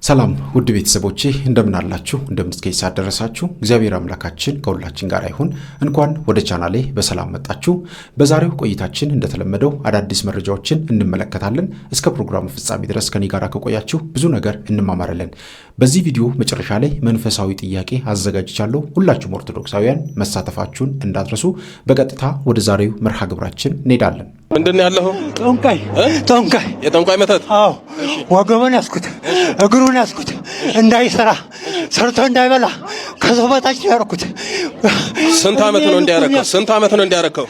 ሰላም ውድ ቤተሰቦቼ እንደምን አላችሁ እንደምን እስከይሳ ደረሳችሁ እግዚአብሔር አምላካችን ከሁላችን ጋር ይሁን እንኳን ወደ ቻናሌ በሰላም መጣችሁ በዛሬው ቆይታችን እንደተለመደው አዳዲስ መረጃዎችን እንመለከታለን እስከ ፕሮግራሙ ፍጻሜ ድረስ ከኔ ጋር ከቆያችሁ ብዙ ነገር እንማማራለን በዚህ ቪዲዮ መጨረሻ ላይ መንፈሳዊ ጥያቄ አዘጋጅቻለሁ ሁላችሁም ኦርቶዶክሳውያን መሳተፋችሁን እንዳትረሱ በቀጥታ ወደ ዛሬው መርሃ ግብራችን እንሄዳለን ምንድነው ያለው ጦንቃይ የጦንቃይ መተት አዎ ወገቡን ያስኩት እግሩን ያስኩት እንዳይሰራ ሰርቶ እንዳይበላ ከሰው በታች ያረኩት ስንት አመት ነው እንዲያረከው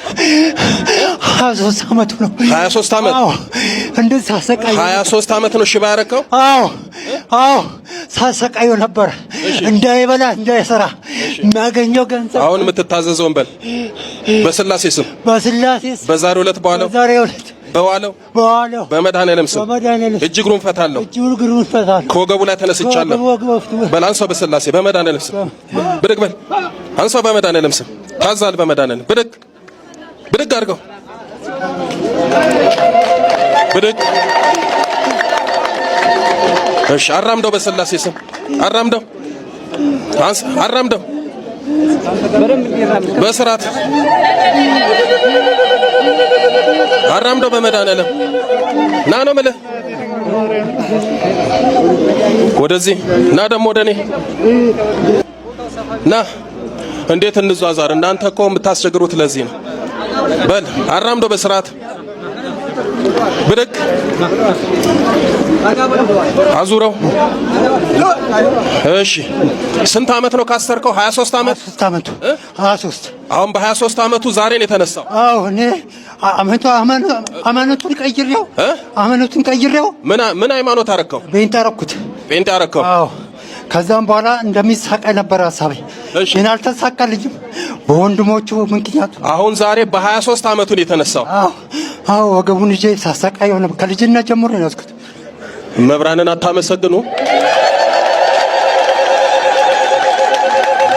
23 አመት ነው 23 አመት አዎ እንደዛ ሳሰቃይ 23 አመት ነው ሽባ ያረከው አዎ ሳሰቃዩ ነበር እንዳይበላ እንዳይሰራ ማገኘው ገንዘብ አሁን የምትታዘዘውን በል በስላሴ ስም በዛሬው ዕለት በዋለው በመድኃኔዓለም ስም እጅግሩን ፈታለሁ ከወገቡ ላይ ተነስቻለሁ በላንሶ በስላሴ በመድኃኔዓለም ስም ብድግ በል አንሶ በመድኃኔዓለም ስም ታዛል በመድኃኔዓለም ብድግ አድርገው ብድግ እሺ አራምደው በስላሴ ስም አራምደው በስራት አራምደው በመድኃኔዓለም ና ነው የምልህ ወደዚህ ና ደግሞ ወደኔ ና እንዴት እንዟዟር እናንተ እኮ የምታስቸግሩት ለዚህ ነው በል አራምደው በስራት ብድግ አዙረው እሺ ስንት አመት ነው ካስተርከው 23 አመት 23 አሁን በ23 አመቱ ዛሬ ነው የተነሳው አዎ እኔ አማነቱን ቀይሬው ምን ሃይማኖት አረከው ጴንጤ አረከው አዎ ከዛም በኋላ እንደሚሳቀይ ነበር ሐሳቤ እኔ አልተሳካልኝም በወንድሞቹ ምክንያት አሁን ዛሬ በ23 አመቱ ነው የተነሳው አዎ ወገቡን ይዤ ሳሰቃየው ነበር ከልጅነት ጀምሮ ነው ያዝኩት መብራንን አታመሰግኑ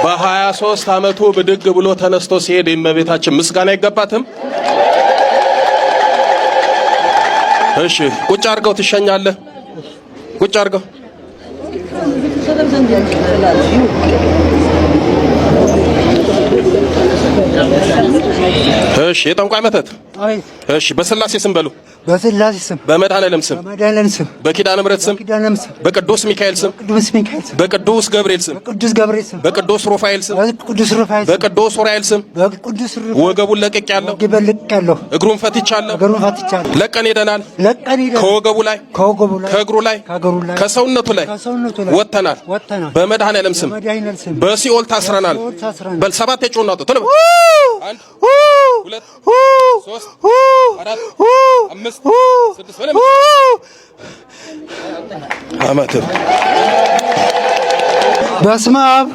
በ23 አመቱ ብድግ ብሎ ተነስቶ ሲሄድ የእመቤታችን ምስጋና አይገባትም እሺ ቁጭ አድርገው ትሸኛለህ ቁጭ አድርገው እሺ የጠንቋይ መተት እሺ በስላሴ ስም በሉ በመድኃኔዓለም ስም በኪዳነ ምሕረት ስም በቅዱስ ሚካኤል ስም በቅዱስ ገብርኤል ስም በቅዱስ ሩፋኤል ስም በቅዱስ ኡራኤል ስም ወገቡን ለቅቄያለሁ እግሩን ፈትቻለሁ ለቀን ሄደናል ከወገቡ ላይ ከእግሩ ላይ ከሰውነቱ ላይ ወጥተናል በመድኃኔዓለም ስም በሲኦል ታስረናል በል ሰባት የጮና ወጡ ተለበ 1 2 3 4 5 6 ወለም አመት በስመ አብ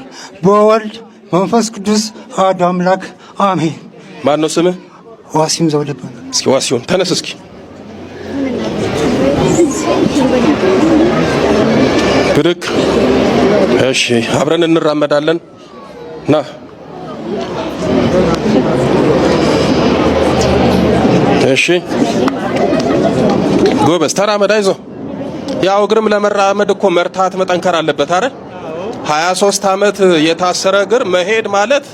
በወልድ መንፈስ ቅዱስ አሐዱ አምላክ አሜን ማን ነው ስምህ ዋሲም ዘውደባ እስኪ ዋሲውን ተነስ እስኪ ብድግ እሺ አብረን እንራመዳለን ና እሺ ጎበዝ ተራመድ አይዞህ ያው እግርም ለመራመድ እኮ መርታት መጠንከር አለበት አይደል 23 አመት የታሰረ እግር መሄድ ማለት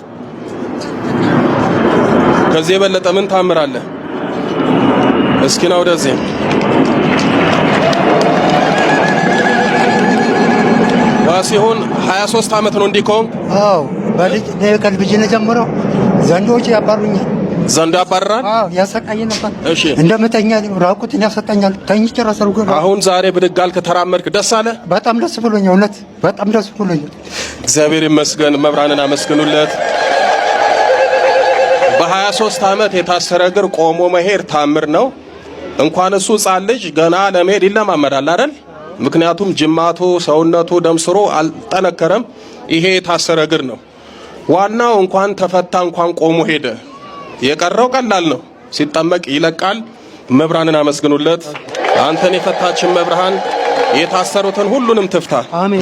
ከዚህ የበለጠ ምን ታምራለህ እስኪ ነው ወደዚህ ዋሲሁን 23 አመት ነው እንዲኮን አዎ ከልጅነት ጀምሮ ዘንዶች ያባሩኛል ዘንዶ ያባራል አዎ ያሰቃይ ነበር እሺ እንደምተኛ ራቁትን ያሰቃኛል ተኝቼ ራስሩ ግን አሁን ዛሬ ብድግ አልክ ተራመድክ ደስ አለ በጣም ደስ ብሎኛል እውነት በጣም ደስ ብሎኛል እግዚአብሔር ይመስገን መብራንን አመስግኑለት በ23 አመት የታሰረ እግር ቆሞ መሄድ ታምር ነው እንኳን እሱ ሕፃን ልጅ ገና ለመሄድ ይለማመዳል አይደል ምክንያቱም ጅማቱ ሰውነቱ ደምስሮ አልጠነከረም ይሄ የታሰረ እግር ነው ዋናው እንኳን ተፈታ እንኳን ቆሞ ሄደ የቀረው ቀላል ነው ሲጠመቅ ይለቃል መብራንን አመስግኑለት አንተን የፈታችን መብራን የታሰሩትን ሁሉንም ትፍታ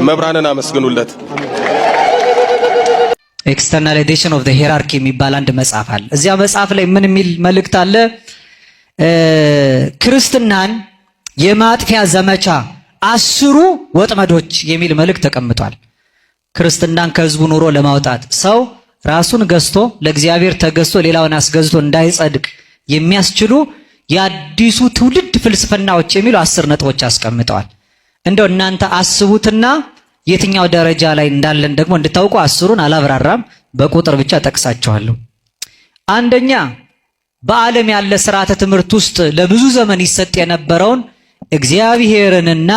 መብራንን አመስግኑለት ኤክስተርናላይዜሽን ኦፍ ዘ ሂራርኪ የሚባል አንድ መጽሐፍ አለ እዚያ መጽሐፍ ላይ ምን የሚል መልእክት አለ ክርስትናን የማጥፊያ ዘመቻ 10 ወጥመዶች የሚል መልእክት ተቀምጧል። ክርስትናን ከህዝቡ ኑሮ ለማውጣት ሰው ራሱን ገዝቶ ለእግዚአብሔር ተገዝቶ ሌላውን አስገዝቶ እንዳይጸድቅ የሚያስችሉ የአዲሱ ትውልድ ፍልስፍናዎች የሚሉ 10 ነጥቦች አስቀምጠዋል። እንደው እናንተ አስቡትና የትኛው ደረጃ ላይ እንዳለን ደግሞ እንድታውቁ 10ን አላብራራም፣ በቁጥር ብቻ ጠቅሳቸዋለሁ። አንደኛ በዓለም ያለ ስርዓተ ትምህርት ውስጥ ለብዙ ዘመን ይሰጥ የነበረውን እግዚአብሔርንና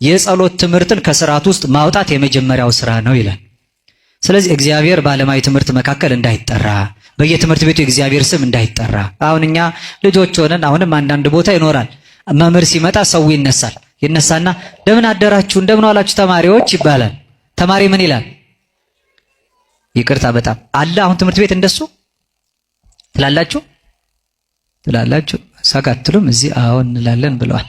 የጸሎት ትምህርትን ከስርዓት ውስጥ ማውጣት የመጀመሪያው ስራ ነው ይላል። ስለዚህ እግዚአብሔር በዓለማዊ ትምህርት መካከል እንዳይጠራ፣ በየትምህርት ቤቱ የእግዚአብሔር ስም እንዳይጠራ። አሁን እኛ ልጆች ሆነን አሁንም አንዳንድ ቦታ ይኖራል። መምህር ሲመጣ ሰው ይነሳና እንደምን አደራችሁ እንደምን ዋላችሁ ተማሪዎች ይባላል። ተማሪ ምን ይላል? ይቅርታ በጣም አለ። አሁን ትምህርት ቤት እንደሱ ትላላችሁ ሳቃትሉም እዚህ አሁን እንላለን ብለዋል።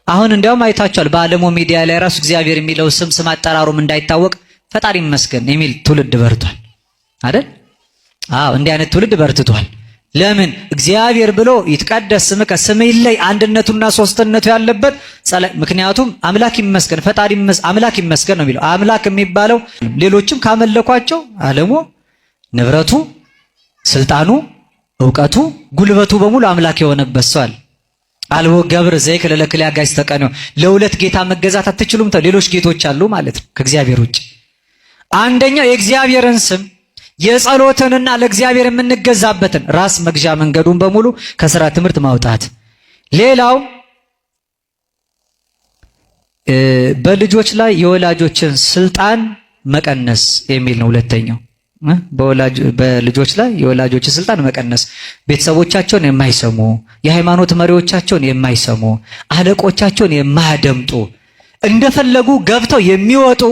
አሁን እንዲያውም አይታችኋል በዓለሙ ሚዲያ ላይ ራሱ እግዚአብሔር የሚለው ስም አጠራሩም እንዳይታወቅ ፈጣሪ ይመስገን የሚል ትውልድ በርቷል አይደል? አዎ እንዲህ አይነት ትውልድ በርትቷል። ለምን? እግዚአብሔር ብሎ ይትቀደስ ስምከ ስምህ ይለይ አንድነቱና ሶስትነቱ ያለበት ምክንያቱም አምላክ ይመስገን ፈጣሪ አምላክ ይመስገን ነው የሚለው። አምላክ የሚባለው ሌሎችም ካመለኳቸው ዓለሙ፣ ንብረቱ፣ ስልጣኑ፣ ዕውቀቱ፣ ጉልበቱ በሙሉ አምላክ የሆነበት ሰው አለ። አልቦ ገብር ዘይክል ለክልያ ጋይስ ተቀነው ለሁለት ጌታ መገዛት አትችሉም። ሌሎች ጌቶች አሉ ማለት ነው ከእግዚአብሔር ውጭ። አንደኛው የእግዚአብሔርን ስም የጸሎትንና ለእግዚአብሔር የምንገዛበትን ራስ መግዣ መንገዱን በሙሉ ከሥራ ትምህርት ማውጣት። ሌላው በልጆች ላይ የወላጆችን ስልጣን መቀነስ የሚል ነው። ሁለተኛው በልጆች ላይ የወላጆችን ስልጣን መቀነስ፣ ቤተሰቦቻቸውን የማይሰሙ የሃይማኖት መሪዎቻቸውን የማይሰሙ አለቆቻቸውን የማያደምጡ እንደፈለጉ ገብተው የሚወጡ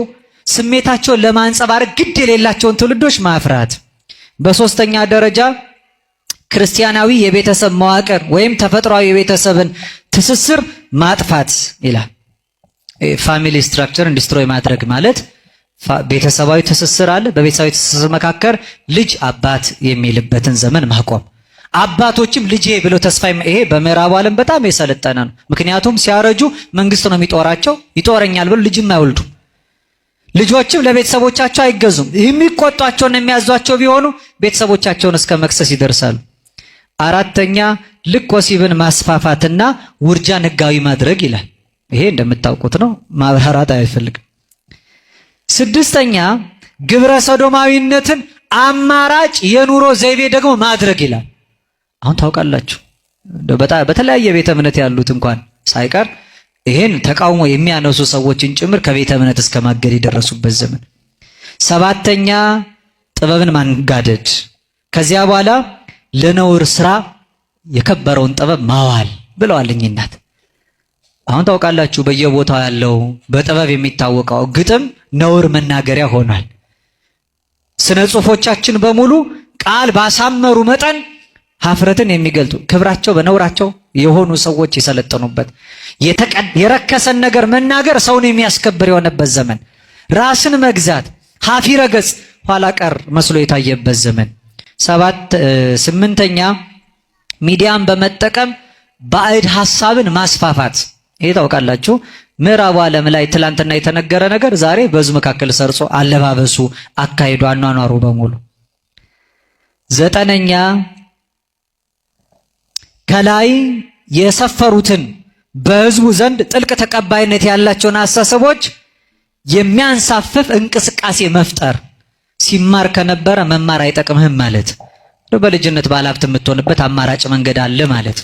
ስሜታቸውን ለማንጸባረቅ ግድ የሌላቸውን ትውልዶች ማፍራት። በሶስተኛ ደረጃ ክርስቲያናዊ የቤተሰብ መዋቅር ወይም ተፈጥሯዊ የቤተሰብን ትስስር ማጥፋት ይላል። ፋሚሊ ስትራክቸር ዲስትሮይ ማድረግ ማለት ቤተሰባዊ ትስስር አለ። በቤተሰባዊ ትስስር መካከል ልጅ አባት የሚልበትን ዘመን ማቆም። አባቶችም ልጄ ብለው ተስፋ ይሄ በምዕራቡ ዓለም በጣም የሰለጠነ ነው። ምክንያቱም ሲያረጁ መንግስት ነው የሚጦራቸው። ይጦረኛል ብለው ልጅም አይወልዱ። ልጆችም ለቤተሰቦቻቸው አይገዙም። የሚቆጧቸውና የሚያዟቸው ቢሆኑ ቤተሰቦቻቸውን እስከ መክሰስ ይደርሳሉ። አራተኛ ልቅ ወሲብን ማስፋፋትና ውርጃን ህጋዊ ማድረግ ይላል። ይሄ እንደምታውቁት ነው፣ ማብራራት አይፈልግም። ስድስተኛ ግብረ ሰዶማዊነትን አማራጭ የኑሮ ዘይቤ ደግሞ ማድረግ ይላል። አሁን ታውቃላችሁ በተለያየ ቤተ እምነት ያሉት እንኳን ሳይቀር ይሄን ተቃውሞ የሚያነሱ ሰዎችን ጭምር ከቤተ እምነት እስከ ማገድ የደረሱበት ዘመን። ሰባተኛ ጥበብን ማንጋደድ፣ ከዚያ በኋላ ለነውር ስራ የከበረውን ጥበብ ማዋል ብለዋል እኚህ እናት። አሁን ታውቃላችሁ በየቦታው ያለው በጥበብ የሚታወቀው ግጥም ነውር መናገሪያ ሆኗል። ስነ ጽሁፎቻችን በሙሉ ቃል ባሳመሩ መጠን ሀፍረትን የሚገልጡ ክብራቸው በነውራቸው የሆኑ ሰዎች የሰለጠኑበት የረከሰን ነገር መናገር ሰውን የሚያስከብር የሆነበት ዘመን፣ ራስን መግዛት ሀፊረ ገጽ ኋላ ቀር መስሎ የታየበት ዘመን። ስምንተኛ ሚዲያን በመጠቀም ባዕድ ሐሳብን ማስፋፋት። ይሄ ታውቃላችሁ ምዕራቡ ዓለም ላይ ትላንትና የተነገረ ነገር ዛሬ በዙ መካከል ሰርጾ አለባበሱ፣ አካሄዱ፣ አኗኗሩ በሙሉ። ዘጠነኛ ከላይ የሰፈሩትን በህዝቡ ዘንድ ጥልቅ ተቀባይነት ያላቸውን አስተሳሰቦች የሚያንሳፍፍ እንቅስቃሴ መፍጠር። ሲማር ከነበረ መማር አይጠቅምህም ማለት በልጅነት ባለሀብት የምትሆንበት አማራጭ መንገድ አለ ማለት።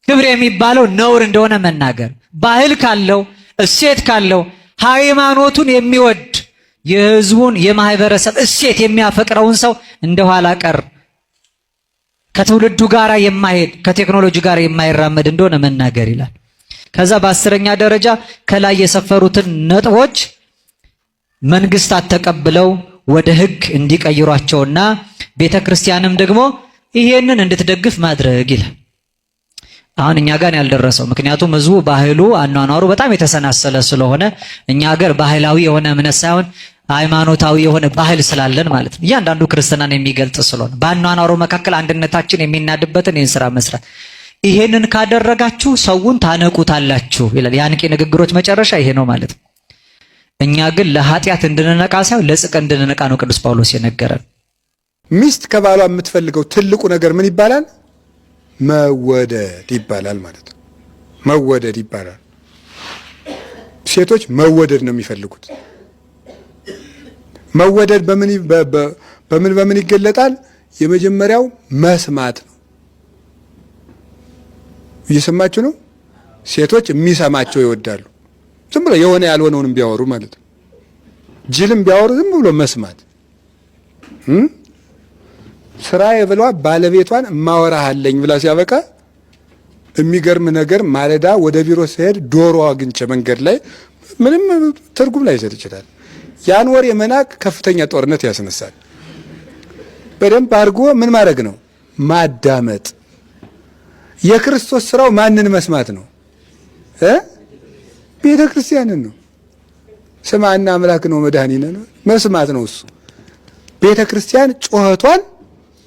ክብር የሚባለው ነውር እንደሆነ መናገር። ባህል ካለው እሴት ካለው ሃይማኖቱን የሚወድ የህዝቡን የማህበረሰብ እሴት የሚያፈቅረውን ሰው እንደኋላ ቀር ከትውልዱ ጋር የማይሄድ ከቴክኖሎጂ ጋር የማይራመድ እንደሆነ መናገር ይላል። ከዛ በአስረኛ ደረጃ ከላይ የሰፈሩትን ነጥቦች መንግስታት ተቀብለው ወደ ህግ እንዲቀይሯቸውና ቤተክርስቲያንም ደግሞ ይሄንን እንድትደግፍ ማድረግ ይላል። አሁን እኛ ጋር ያልደረሰው ምክንያቱም ህዝቡ ባህሉ አኗኗሩ በጣም የተሰናሰለ ስለሆነ እኛ ሀገር ባህላዊ የሆነ እምነት ሳይሆን ሃይማኖታዊ የሆነ ባህል ስላለን ማለት ነው። እያንዳንዱ ክርስትናን የሚገልጽ ስለሆነ በአኗኗሩ መካከል አንድነታችን የሚናድበትን ይህን ስራ መስራት። ይሄንን ካደረጋችሁ ሰውን ታነቁታላችሁ ይላል። የአንቂ ንግግሮች መጨረሻ ይሄ ነው ማለት ነው። እኛ ግን ለኃጢአት እንድንነቃ ሳይሆን ለጽድቅ እንድንነቃ ነው ቅዱስ ጳውሎስ የነገረን። ሚስት ከባሏ የምትፈልገው ትልቁ ነገር ምን ይባላል? መወደድ ይባላል ማለት ነው። መወደድ ይባላል። ሴቶች መወደድ ነው የሚፈልጉት። መወደድ በምን ይገለጣል? የመጀመሪያው መስማት ነው። እየሰማችሁ ነው? ሴቶች የሚሰማቸው ይወዳሉ። ዝም ብሎ የሆነ ያልሆነውንም ቢያወሩ ማለት ነው። ጅልም ቢያወሩ ዝም ብሎ መስማት። ስራዬ ብሏ ባለቤቷን ማወራሃለኝ ብላ ሲያበቃ የሚገርም ነገር ማለዳ ወደ ቢሮ ሲሄድ ዶሮ አግኝቼ መንገድ ላይ ምንም ትርጉም ላይ ይሰጥ ይችላል። ያን ወር የመናቅ ከፍተኛ ጦርነት ያስነሳል። በደንብ አድርጎ ምን ማድረግ ነው? ማዳመጥ። የክርስቶስ ስራው ማንን መስማት ነው? ቤተ ክርስቲያንን ነው። ስማና አምላክ ነው መድኃኒነ ነው መስማት ነው እሱ። ቤተ ክርስቲያን ጮኸቷን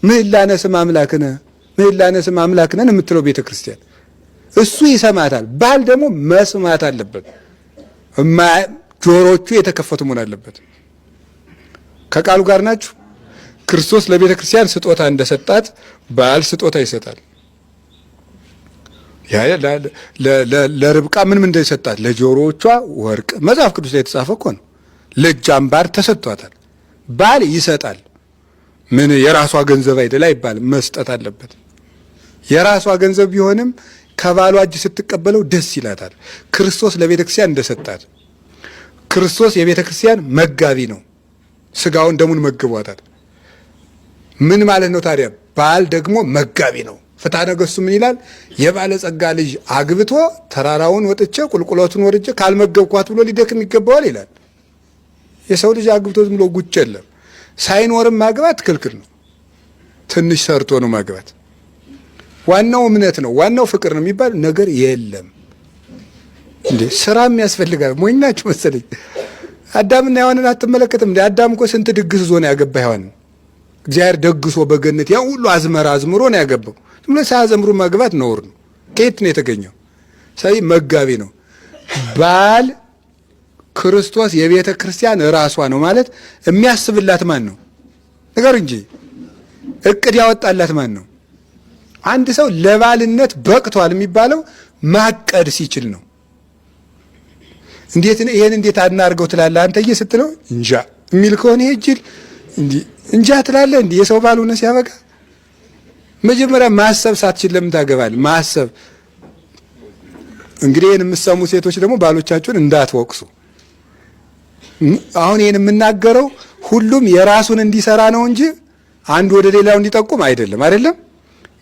ምህላነ ስም አምላክነ ምህላነ ስም አምላክነን የምትለው ቤተ ክርስቲያን እሱ ይሰማታል። ባል ደግሞ መስማት አለበት። ጆሮቹ የተከፈቱ መሆን አለበት። ከቃሉ ጋር ናችሁ? ክርስቶስ ለቤተ ክርስቲያን ስጦታ እንደሰጣት ባል ስጦታ ይሰጣል። ለርብቃ ምን እንደሰጣት? ለጆሮዎቿ ወርቅ መጽሐፍ ቅዱስ ላይ የተጻፈ እኮ ነው። ለእጅ አምባር ተሰጥቷታል። ባል ይሰጣል። ምን የራሷ ገንዘብ አይደል አይባልም። መስጠት አለበት። የራሷ ገንዘብ ቢሆንም ከባሏ እጅ ስትቀበለው ደስ ይላታል። ክርስቶስ ለቤተ ክርስቲያን እንደሰጣት። ክርስቶስ የቤተ ክርስቲያን መጋቢ ነው። ስጋውን ደሙን መግቧታል። ምን ማለት ነው ታዲያ? ባል ደግሞ መጋቢ ነው። ፍትሐ ነገሥቱ ምን ይላል? የባለጸጋ ልጅ አግብቶ ተራራውን ወጥቼ ቁልቁለቱን ወርጄ ካልመገብኳት ብሎ ሊደክም ይገባዋል ይላል። የሰው ልጅ አግብቶ ዝም ብሎ ጉጭ የለም። ሳይኖርም ማግባት ክልክል ነው። ትንሽ ሰርቶ ነው ማግባት። ዋናው እምነት ነው፣ ዋናው ፍቅር ነው የሚባል ነገር የለም። እንዴ ስራም ያስፈልጋል። ሞኝናችሁ መሰለኝ። አዳምና ሔዋንን አትመለከትም እንዴ? አዳም እኮ ስንት ድግስ ዞ ነው ያገባ ሔዋንን። እግዚአብሔር ደግሶ በገነት ያ ሁሉ አዝመራ አዝምሮ ነው ያገባው። ዝም ብሎ ሳያዘምሩ ማግባት ነውር ነው። ከየት ነው የተገኘው? ሳይ መጋቢ ነው። ባል ክርስቶስ የቤተ ክርስቲያን ራሷ ነው ማለት የሚያስብላት ማን ነው? ነገር እንጂ እቅድ ያወጣላት ማን ነው? አንድ ሰው ለባልነት በቅቷል የሚባለው ማቀድ ሲችል ነው። እንዴት ነው ይሄን እንዴት አናርገው ትላለህ አንተዬ ስትለው እንጃ የሚል ከሆነ ይሄ ጅል እንጃ ትላለህ። እንዴ የሰው ባል ሆነ ሲያበቃ መጀመሪያ ማሰብ ሳትችል ለምን ታገባለህ? ማሰብ። እንግዲህ ይሄን የምትሰሙ ሴቶች ደግሞ ባሎቻችሁን እንዳትወቅሱ። አሁን ይሄን የምናገረው ሁሉም የራሱን እንዲሰራ ነው እንጂ አንድ ወደ ሌላው እንዲጠቁም አይደለም።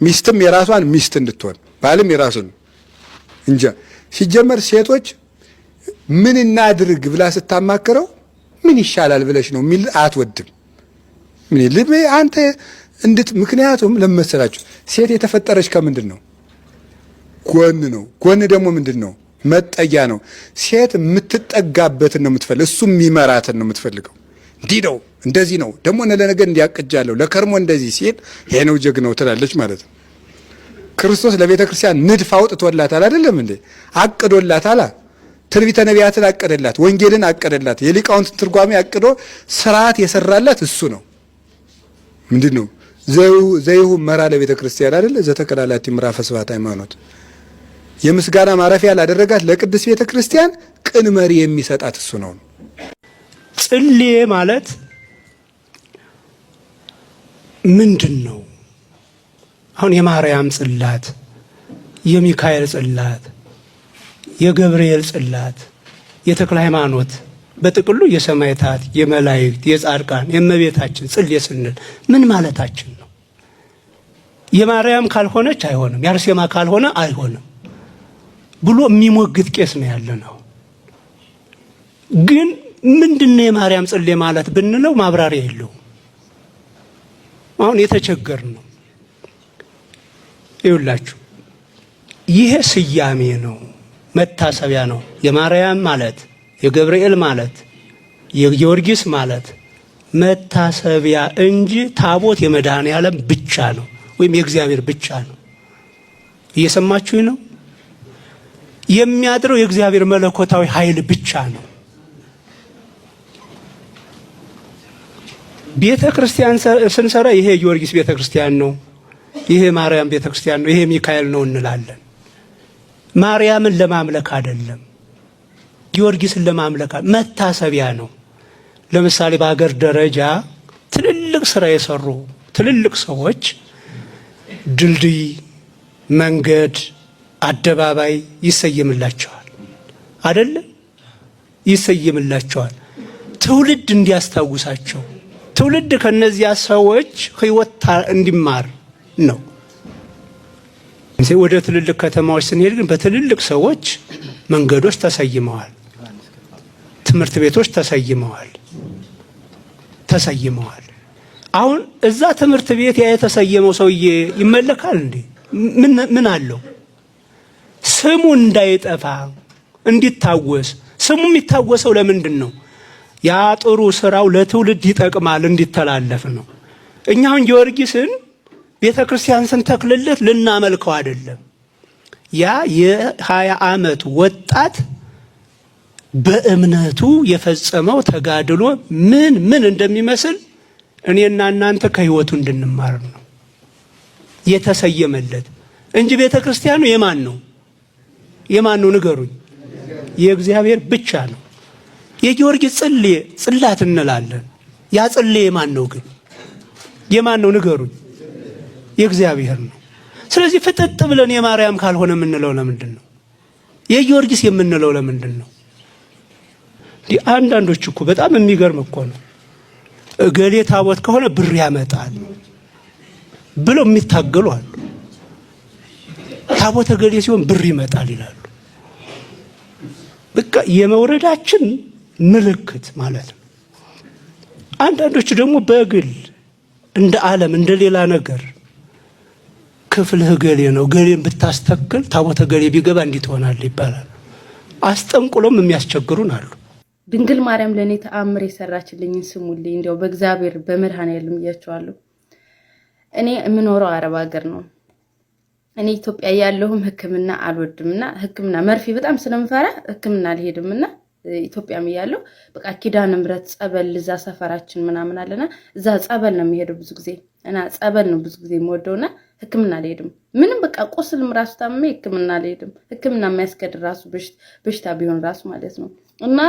ሚስትም የራሷን ሚስት እንድትሆን ባልም የራሱን እንጃ። ሲጀመር ሴቶች ምን እናድርግ ብላ ስታማክረው ምን ይሻላል ብለሽ ነው የሚል አትወድም። ምን ልብ አንተ ምክንያቱም ለመሰላችሁ ሴት የተፈጠረች ከምንድን ነው? ጎን ነው። ጎን ደግሞ ምንድን ነው? መጠጊያ ነው። ሴት የምትጠጋበትን ነው የምትፈልገው። እሱ የሚመራትን ነው የምትፈልገው። እንዲህ ነው እንደዚህ ነው ደግሞ ለነገር እንዲያቅጃለሁ ለከርሞ እንደዚህ ሲል ይሄ ነው ጀግናው ትላለች ማለት ነው። ክርስቶስ ለቤተ ክርስቲያን ንድፍ አውጥቶላታል አይደለም እንዴ? አቅዶላታል። ትንቢተ ነቢያትን አቀደላት፣ ወንጌልን አቀደላት፣ የሊቃውንትን ትርጓሜ አቅዶ ስርዓት የሰራላት እሱ ነው። ምንድን ነው ዘይሁ መራ ለቤተ ክርስቲያን አይደለ? ዘተከላላቲ ምዕራፈ ስብሐት ሃይማኖት የምስጋና ማረፊያ ላደረጋት ለቅድስት ቤተ ክርስቲያን ቅን መሪ የሚሰጣት እሱ ነው። ጽሌ ማለት ምንድን ነው? አሁን የማርያም ጽላት፣ የሚካኤል ጽላት፣ የገብርኤል ጽላት፣ የተክለ ሃይማኖት በጥቅሉ የሰማዕታት፣ የመላእክት፣ የጻድቃን፣ የእመቤታችን ጽሌ ስንል ምን ማለታችን ነው? የማርያም ካልሆነች አይሆንም፣ የአርሴማ ካልሆነ አይሆንም ብሎ የሚሞግት ቄስ ነው ያለነው። ግን ምንድነው የማርያም ጽሌ ማለት ብንለው ማብራሪያ የለውም። አሁን የተቸገር ነው። ይውላችሁ ይሄ ስያሜ ነው፣ መታሰቢያ ነው። የማርያም ማለት የገብርኤል ማለት የጊዮርጊስ ማለት መታሰቢያ እንጂ ታቦት የመድኃኔዓለም ብቻ ነው ወይም የእግዚአብሔር ብቻ ነው። እየሰማችሁኝ ነው? የሚያድረው የእግዚአብሔር መለኮታዊ ኃይል ብቻ ነው። ቤተ ክርስቲያን ስንሰራ ይሄ ጊዮርጊስ ቤተ ክርስቲያን ነው፣ ይሄ ማርያም ቤተ ክርስቲያን ነው፣ ይሄ ሚካኤል ነው እንላለን። ማርያምን ለማምለክ አይደለም፣ ጊዮርጊስን ለማምለክ መታሰቢያ ነው። ለምሳሌ በሀገር ደረጃ ትልልቅ ስራ የሰሩ ትልልቅ ሰዎች ድልድይ፣ መንገድ፣ አደባባይ ይሰየምላቸዋል አይደለ? ይሰየምላቸዋል ትውልድ እንዲያስታውሳቸው፣ ትውልድ ከነዚያ ሰዎች ህይወት እንዲማር ነው። ወደ ትልልቅ ከተማዎች ስንሄድ ግን በትልልቅ ሰዎች መንገዶች ተሰይመዋል፣ ትምህርት ቤቶች ተሰይመዋል። አሁን እዛ ትምህርት ቤት ያ የተሰየመው ሰውዬ ይመለካል እንዴ? ምን አለው? ስሙ እንዳይጠፋ እንዲታወስ። ስሙ የሚታወሰው ለምንድን ነው? ያ ጥሩ ስራው ለትውልድ ይጠቅማል እንዲተላለፍ ነው። እኛ አሁን ጊዮርጊስን ቤተ ክርስቲያን ስንተክልለት ልናመልከው አይደለም። ያ የ20 ዓመት ወጣት በእምነቱ የፈጸመው ተጋድሎ ምን እንደሚመስል እኔና እናንተ ከህይወቱ እንድንማር ነው የተሰየመለት እንጂ ቤተ ክርስቲያኑ የማን ነው? ንገሩኝ። የእግዚአብሔር ብቻ ነው። የጊዮርጊስ ጽላት እንላለን። ያ ጽሌ የማን ነው ግን? ንገሩኝ። የእግዚአብሔር ነው። ስለዚህ ፍጥጥ ብለን የማርያም ካልሆነ የምንለው ለምንድን ነው? የጊዮርጊስ የምንለው ለምንድን ነው? አንዳንዶች እኮ በጣም የሚገርም እኮ ነው። እገሌ ታቦት ከሆነ ብር ያመጣል ብለው የሚታገሉ አሉ። ታቦት እገሌ ሲሆን ብር ይመጣል ይላሉ። በቃ የመውረዳችን ምልክት ማለት ነው። አንዳንዶች ደግሞ በግል እንደ ዓለም እንደ ሌላ ነገር ክፍልህ እገሌ ነው፣ እገሌን ብታስተክል ታቦት እገሌ ቢገባ እንዲህ ትሆናለህ ይባላል። አስጠንቁሎም የሚያስቸግሩን አሉ። ድንግል ማርያም ለኔ ተአምር የሰራችልኝን ስሙልኝ። እንዲያው በእግዚአብሔር በመድኃኔዓለም እያቸዋለሁ። እኔ የምኖረው አረብ ሀገር ነው። እኔ ኢትዮጵያ ያለሁም ሕክምና አልወድምና ሕክምና መርፌ በጣም ስለምፈራ ሕክምና አልሄድምና ኢትዮጵያም ያለው በቃ ኪዳነ ምሕረት ጸበል እዛ ሰፈራችን ምናምን አለና እዛ ጸበል ነው የሚሄደው ብዙ ጊዜ እና ጸበል ነው ብዙ ጊዜ የምወደውና ሕክምና አልሄድም። ምንም በቃ ቁስልም ራሱ ታመመ ሕክምና አልሄድም። ሕክምና የማያስከድ ራሱ በሽታ ቢሆን ራሱ ማለት ነው። እና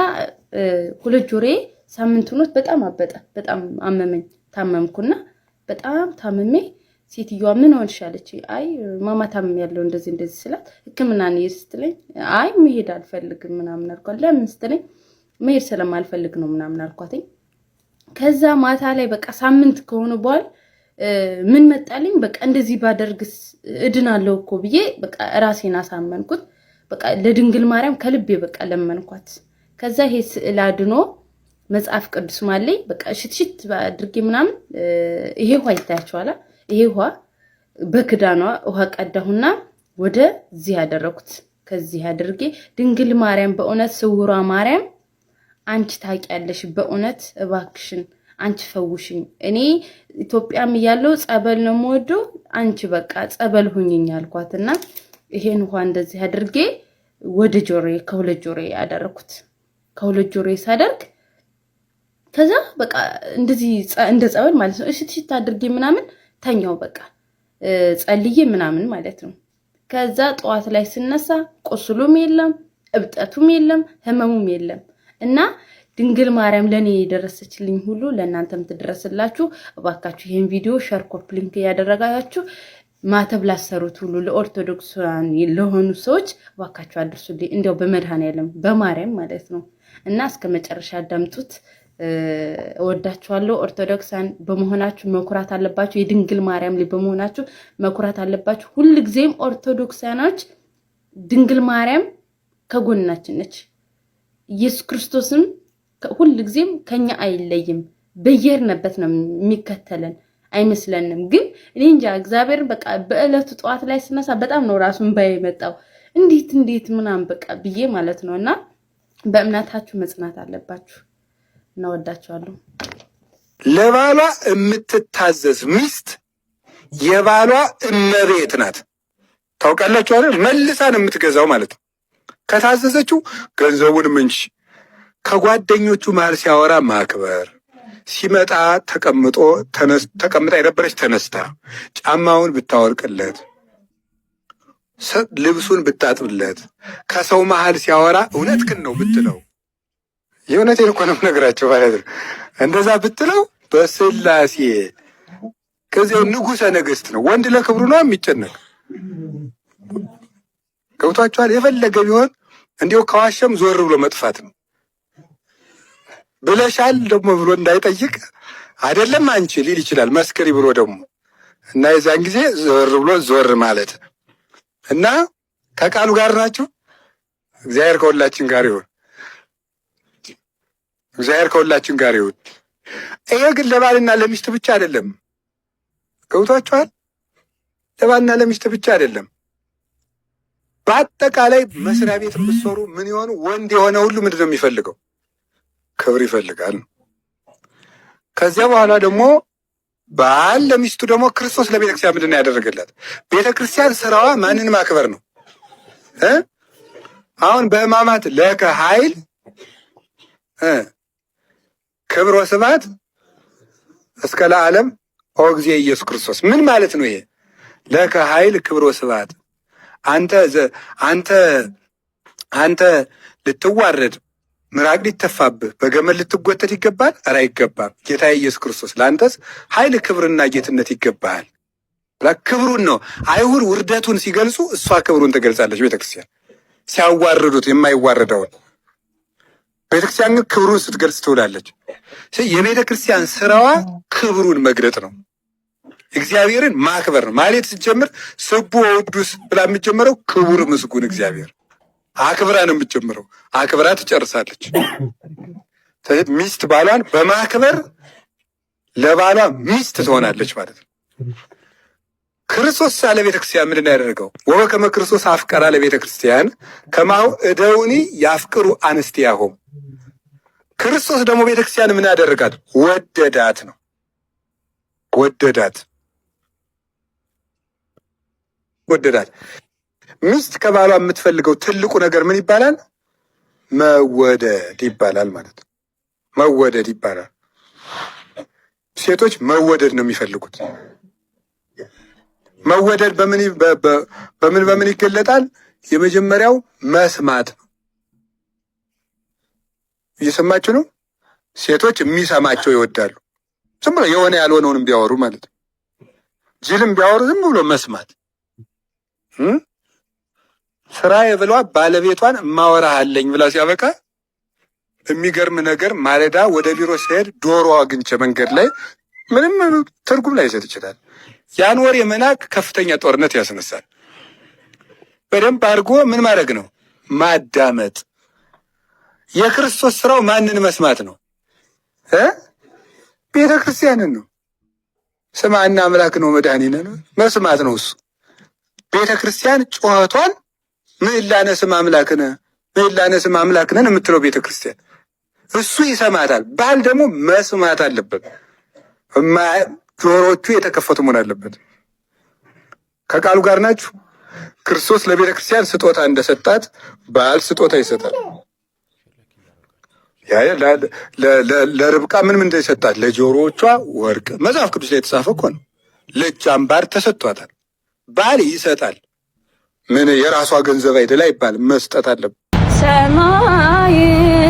ሁለት ጆሬ ሳምንት ሆኖት በጣም አበጠ፣ በጣም አመመኝ፣ ታመምኩና በጣም ታመሜ ሴትዮዋ ምን ሆንሽ አለች። አይ ማማ ታመም ያለው እንደዚህ ስላት ሕክምና ነው ስትለኝ አይ መሄድ አልፈልግም ምናምን አልኳት። ለምን ስትለኝ መሄድ ስለማልፈልግ ነው ምናምን አልኳትኝ። ከዛ ማታ ላይ በቃ ሳምንት ከሆነ በኋላ ምን መጣልኝ፣ በቃ እንደዚህ ባደርግስ እድናለሁ እኮ ብዬ በቃ ራሴን አሳመንኩት። በቃ ለድንግል ማርያም ከልቤ በቃ ለመንኳት። ከዛ ይሄ ስዕል አድኖ መጽሐፍ ቅዱስ ማለኝ በቃ ሽትሽት አድርጌ ምናምን ይሄ ውሃ ይታያችኋል። ይሄ ውሃ በክዳኗ ውሃ ቀዳሁና ወደ እዚህ ያደረኩት። ከዚህ አድርጌ ድንግል ማርያም በእውነት ስውሯ ማርያም አንቺ ታውቂያለሽ፣ በእውነት እባክሽን አንቺ ፈውሽኝ። እኔ ኢትዮጵያም ያለው ጸበል ነው የምወደው፣ አንቺ በቃ ጸበል ሁኝኝ አልኳትና ይሄን ውሃ እንደዚህ አድርጌ ወደ ጆሮዬ ከሁለት ጆሮዬ ያደረኩት። ከሁለት ጆሮዬ ሳደርግ ከዛ በቃ እንደዚህ እንደ ጸበል ማለት ነው እሽት አድርጌ ምናምን ተኛው። በቃ ጸልዬ ምናምን ማለት ነው። ከዛ ጠዋት ላይ ስነሳ ቁስሉም የለም፣ እብጠቱም የለም፣ ህመሙም የለም። እና ድንግል ማርያም ለኔ የደረሰችልኝ ሁሉ ለእናንተም ትደረስላችሁ። እባካችሁ ይሄን ቪዲዮ ሼር፣ ኮፒ ሊንክ ያደረጋችሁ ማተብ ላሰሩት ሁሉ ለኦርቶዶክሳውያን ለሆኑ ሰዎች እባካችሁ አድርሱልኝ። እንዲያው በመድኃኔዓለም በማርያም ማለት ነው። እና እስከ መጨረሻ አዳምጡት። እወዳችኋለሁ። ኦርቶዶክሳን በመሆናችሁ መኩራት አለባችሁ። የድንግል ማርያም ላይ በመሆናችሁ መኩራት አለባችሁ። ሁልጊዜም ኦርቶዶክሳኖች ድንግል ማርያም ከጎናችን ነች። ኢየሱስ ክርስቶስም ሁልጊዜም ከኛ አይለይም። በየርነበት ነው የሚከተለን አይመስለንም። ግን እኔ እንጃ እግዚአብሔር በቃ በእለቱ ጠዋት ላይ ስነሳ በጣም ነው ራሱን ባይመጣው እንዴት ምናምን በቃ ብዬ ማለት ነውና በእምነታችሁ መጽናት አለባችሁ። እናወዳችኋለሁ። ለባሏ የምትታዘዝ ሚስት የባሏ እመቤት ናት። ታውቃላችሁ አይደል? መልሳ ነው የምትገዛው ማለት ነው። ከታዘዘችው ገንዘቡንም እንጂ ከጓደኞቹ መሃል ሲያወራ ማክበር፣ ሲመጣ ተቀምጣ የነበረች ተነስታ ጫማውን ብታወርቅለት፣ ልብሱን ብታጥብለት፣ ከሰው መሃል ሲያወራ እውነትህን ነው ብትለው፣ የእውነቴን እኮ ነው የምነግራቸው ማለት ነው። እንደዛ ብትለው በስላሴ ከዚያው ንጉሠ ነገሥት ነው። ወንድ ለክብሩ ነው የሚጨነቅ። ገብቷችኋል? የፈለገ ቢሆን እንዲሁ ከዋሸም ዞር ብሎ መጥፋት ነው። ብለሻል ደግሞ ብሎ እንዳይጠይቅ አይደለም አንቺ ሊል ይችላል። መስክሪ ብሎ ደግሞ እና የዛን ጊዜ ዞር ብሎ ዞር ማለት እና ከቃሉ ጋር ናቸው። እግዚአብሔር ከሁላችን ጋር ይሁን። እግዚአብሔር ከሁላችን ጋር ይሁን። ይሄ ግን ለባልና ለሚስት ብቻ አይደለም። ገብቷችኋል? ለባልና ለሚስት ብቻ አይደለም። በአጠቃላይ መስሪያ ቤት የምትሰሩ ምን ይሆኑ ወንድ የሆነ ሁሉ ምንድን ነው የሚፈልገው? ክብር ይፈልጋል። ከዚያ በኋላ ደግሞ ባል ለሚስቱ ደግሞ ክርስቶስ ለቤተክርስቲያን ምንድን ነው ያደረገላት? ቤተክርስቲያን ስራዋ ማንን ማክበር ነው? አሁን በሕማማት ለከ ኃይል ክብር ወስብሐት እስከ ለዓለም ኦ እግዚእ ኢየሱስ ክርስቶስ። ምን ማለት ነው ይሄ? ለከ ኃይል ክብር ወስብሐት። አንተ ልትዋረድ ምራቅ ሊተፋብህ በገመድ ልትጎተት ይገባል? ኧረ አይገባም። ጌታ ኢየሱስ ክርስቶስ ለአንተስ ኃይል ክብርና ጌትነት ይገባሃል። ክብሩን ነው። አይሁድ ውርደቱን ሲገልጹ እሷ ክብሩን ትገልጻለች። ቤተክርስቲያን ሲያዋርዱት የማይዋረደውን ቤተክርስቲያን ግን ክብሩን ስትገልጽ ትውላለች። የቤተክርስቲያን ስራዋ ክብሩን መግለጥ ነው። እግዚአብሔርን ማክበር ነው። ማለት ስትጀምር ስቡ ወዱስ ብላ የምትጀምረው ክቡር ምስጉን እግዚአብሔር አክብራ ነው የምትጀምረው። አክብራ ትጨርሳለች። ሚስት ባሏን በማክበር ለባሏ ሚስት ትሆናለች ማለት ነው። ክርስቶስ ሳለ ቤተክርስቲያን ምንድን ነው ያደረገው? ወበከመ ክርስቶስ አፍቀራ ለቤተክርስቲያን ከማሁ እደውኒ ያፍቅሩ አንስቲያሆም። ክርስቶስ ደግሞ ቤተክርስቲያን ምን ያደረጋት? ወደዳት ነው። ወደዳት። ሚስት ከባሏ የምትፈልገው ትልቁ ነገር ምን ይባላል? መወደድ ይባላል ማለት ነው። መወደድ ይባላል። ሴቶች መወደድ ነው የሚፈልጉት። መወደድ በምን ይገለጣል? የመጀመሪያው መስማት ነው። እየሰማችሁ ነው? ሴቶች የሚሰማቸው ይወዳሉ። ዝም ብሎ የሆነ ያልሆነውንም ቢያወሩ ማለት ነው። ጅልም ቢያወሩ ዝም ብሎ መስማት። ስራዬ ብሏ ባለቤቷን እማወራሃለኝ ብላ ሲያበቃ የሚገርም ነገር ማለዳ ወደ ቢሮ ሲሄድ ዶሮ አግኝቼ መንገድ ላይ ምንም ትርጉም ላይሰጥ ይችላል። ያን ወሬ መናቅ ከፍተኛ ጦርነት ያስነሳል። በደንብ አድርጎ ምን ማድረግ ነው? ማዳመጥ። የክርስቶስ ስራው ማንን መስማት ነው? ቤተ ክርስቲያንን ነው። ስማና አምላክ ነው መድኃኒነ ነው መስማት ነው እሱ። ቤተ ክርስቲያን ጩኸቷን ምዕላነ ስም አምላክነ ምዕላነ ስም አምላክነን የምትለው ቤተ ክርስቲያን እሱ ይሰማታል። ባል ደግሞ መስማት አለበት። ጆሮቹ የተከፈቱ መሆን አለበት። ከቃሉ ጋር ናችሁ። ክርስቶስ ለቤተ ክርስቲያን ስጦታ እንደሰጣት ባል ስጦታ ይሰጣል። ለርብቃ ምን እንደሰጣት? ለጆሮዎቿ ወርቅ። መጽሐፍ ቅዱስ ላይ የተጻፈ እኮ ነው። ለእጅ አምባር ተሰጥቷታል። ባል ይሰጣል። ምን የራሷ ገንዘብ አይደል አይባልም። መስጠት አለበት። ሰማይና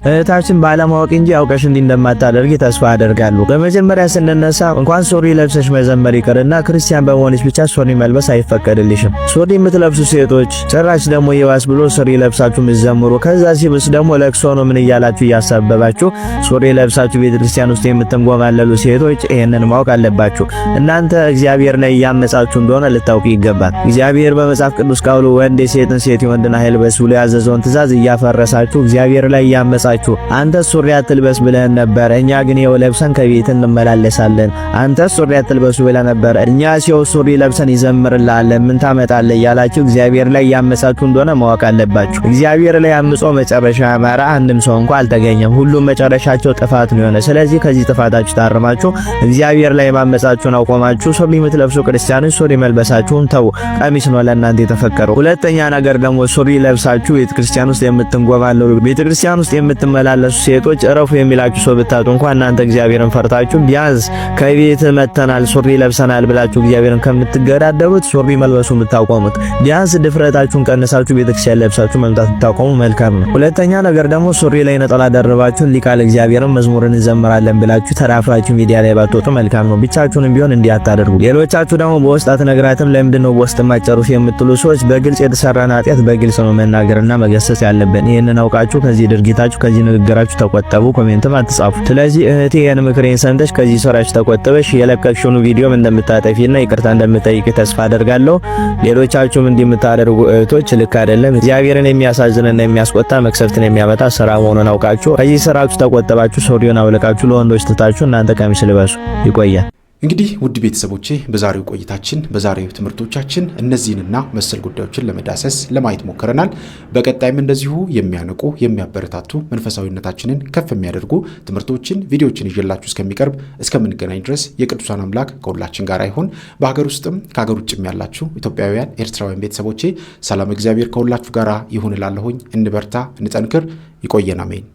እህታችን ባለማወቅ እንጂ አውቀሽ እንዲህ እንደማታደርጊ ተስፋ አደርጋለሁ። በመጀመሪያ ስንነሳ እንኳን ሱሪ ለብሰሽ መዘመር ይቅርና ክርስቲያን በመሆንሽ ብቻ ሱሪ መልበስ አይፈቀድልሽም። ሱሪ የምትለብሱ ሴቶች ጭራሽ ደግሞ ይባስ ብሎ ሱሪ ለብሳችሁ ምዘምሩ፣ ከዛ ሲብስ ደግሞ ለቅሶ ነው ምን እያላችሁ እያሳበባችሁ ሱሪ ለብሳችሁ ቤተክርስቲያን ውስጥ የምትንጎማለሉ ሴቶች ይሄንን ማወቅ አለባችሁ። እናንተ እግዚአብሔር ላይ ያመጻችሁ እንደሆነ ልታውቁ ይገባል። እግዚአብሔር በመጽሐፍ ቅዱስ ቃሉ ወንድ የሴትን ሴት የወንድን ኃይል በስ ብሎ ያዘዘውን ትእዛዝ እያፈረሳችሁ እግዚአብሔር ላይ ያመጻችሁ አለባችሁ። አንተ ሱሪ አትልበስ ብለን ነበር፣ እኛ ግን ይኸው ለብሰን ከቤት እንመላለሳለን። አንተ ሱሪ አትልበሱ ብለን ነበር፣ እኛ ሲው ሱሪ ለብሰን ይዘምርልሃለን፣ ምን ታመጣለህ እያላችሁ እግዚአብሔር ላይ ያመጻችሁ እንደሆነ ማወቅ አለባችሁ። እግዚአብሔር ላይ አምጾ መጨረሻ ያማረ አንድም ሰው እንኳን አልተገኘም። ሁሉም መጨረሻቸው ጥፋት ነው የሆነ። ስለዚህ ከዚህ ጥፋታችሁ ታርማችሁ እግዚአብሔር ላይ ማመጻችሁን አቆማችሁ ሱሪ የምትለብሱ ክርስቲያኖች ሱሪ መልበሳችሁን ተው። ቀሚስ ነው ለእናንተ የተፈቀረው። ሁለተኛ ነገር ደግሞ ሱሪ ለብሳችሁ ቤተክርስቲያን ውስጥ የምትንጎባለሉ ቤተክርስቲያን ውስጥ የምትመላለሱ ሴቶች እረፉ የሚላችሁ ሰው ብታጡ እንኳን እናንተ እግዚአብሔርን ፈርታችሁ ቢያንስ ከቤት መተናል ሱሪ ለብሰናል ብላችሁ እግዚአብሔርን ከምትገዳደሩት ሱሪ መልበሱ ብታቆሙት፣ ቢያንስ ድፍረታችሁን ቀንሳችሁ ቤተክርስቲያን ለብሳችሁ መምጣት ብታቆሙ መልካም ነው። ሁለተኛ ነገር ደግሞ ሱሪ ላይ ነጠላ ደርባችሁ ሊቃል እግዚአብሔርን መዝሙርን እንዘምራለን ብላችሁ ተራፍራችሁ ሚዲያ ላይ ባትወጡ መልካም ነው። ብቻችሁንም ቢሆን እንዲያታደርጉ። ሌሎቻችሁ ደግሞ በውስጥ አትነግራትም ለምንድነው በውስጥ ማጨሩሽ የምትሉ ሰዎች በግልጽ የተሰራን ኃጢአት በግልጽ ነው መናገርና መገሰጽ ያለብን። ይሄንን አውቃችሁ ከዚህ ድርጊታችሁ ከዚህ ንግግራችሁ ተቆጠቡ። ኮሜንትም አትጻፉ። ስለዚህ እህቴ ይሄን ምክሬን ሰምተሽ ከዚህ ስራሽ ተቆጥበሽ የለቀቅሽውን ቪዲዮም እንደምታጠፊና ይቅርታ እንደምትጠይቂ ተስፋ አደርጋለሁ። ሌሎቻችሁም እንደምታደርጉ እህቶች ልክ አይደለም። እግዚአብሔርን የሚያሳዝንና የሚያስቆጣ መቅሰፍትን የሚያመጣ ስራ መሆኑን አውቃችሁ ከዚህ ስራችሁ ተቆጥባችሁ ሱሪውን አውልቃችሁ ለወንዶች ትታችሁ እናንተ ቀሚስ ልበሱ። ይቆያል። እንግዲህ ውድ ቤተሰቦቼ በዛሬው ቆይታችን በዛሬው ትምህርቶቻችን እነዚህንና መሰል ጉዳዮችን ለመዳሰስ ለማየት ሞክረናል። በቀጣይም እንደዚሁ የሚያነቁ የሚያበረታቱ መንፈሳዊነታችንን ከፍ የሚያደርጉ ትምህርቶችን ቪዲዮዎችን ይዤላችሁ እስከምንገናኝ ድረስ የቅዱሳን አምላክ ከሁላችን ጋር ይሁን። በሀገር ውስጥም ከሀገር ውጭም ያላችሁ ኢትዮጵያውያን ኤርትራውያን ቤተሰቦቼ ሰላም እግዚአብሔር ከሁላችሁ ጋር ይሁን እላለሁኝ። እንበርታ፣ እንጠንክር። ይቆየን። አሜን።